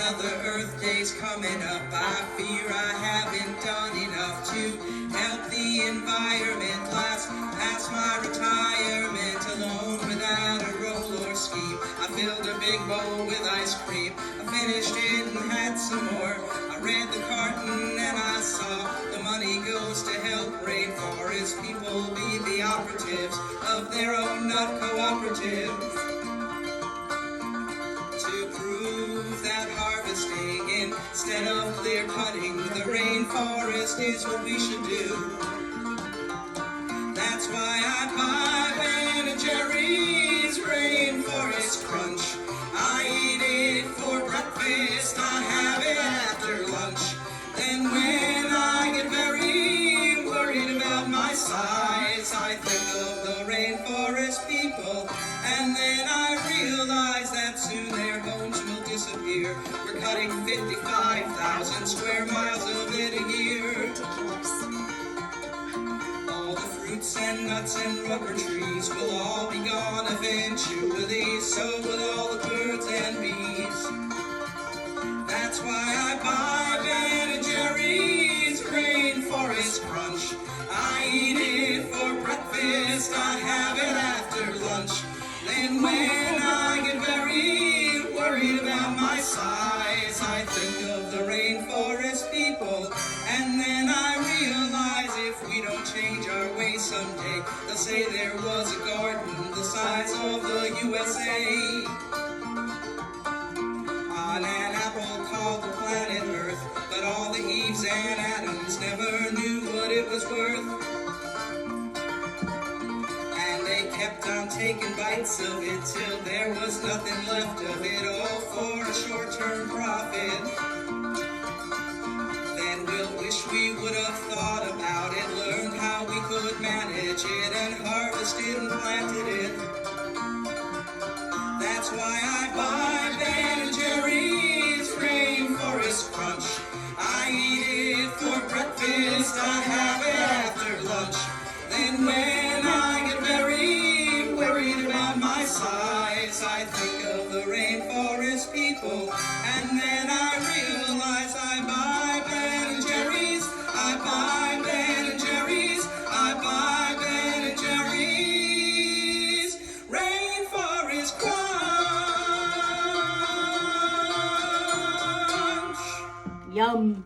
Another Earth Day's coming up. I fear I haven't done enough to help the environment. Past my retirement alone without a roll or scheme. I filled a big bowl with ice cream. I finished it and had some more. I read the carton and I saw the money goes to help rainforest people be the operatives of their own nut cooperative. To prove that harvesting instead of clear cutting the rainforest is what we should do. That's why I buy Ben & Jerry's Rainforest Crunch. I eat it for breakfast, I have it after lunch. Then when I get very worried about my size, I think of the rainforest people, and then I realize that soon their homes will disappear. We're cutting 55,000 square miles of it a year. All the fruits and nuts and rubber trees will all be gone eventually, so will all the birds and bees. That's why I buy Ben & Jerry's Rainforest Crunch. I eat it for breakfast, I have it after lunch. Then when I get very worried about my size, I think of the rainforest people, and then I realize if we don't change our ways someday, they'll say there was a garden the size of the USA. On an apple called the planet Earth, but all the Eves and Adams never knew what it was worth. And they kept on taking bites of it till there was nothing left of it, all for a short-term profit. Then we'll wish we would have thought about it, learned how we could manage it, and harvested and planted it. That's why I buy Ben & Jerry's Rainforest Crunch. I eat it for breakfast, I have it after lunch. Then when I get very worried about my size, I think of the rainforest people, and then I realize I buy Ben & Jerry's, I buy Ben & Jerry's, I buy Ben & Jerry's Rainforest Crunch. Yum.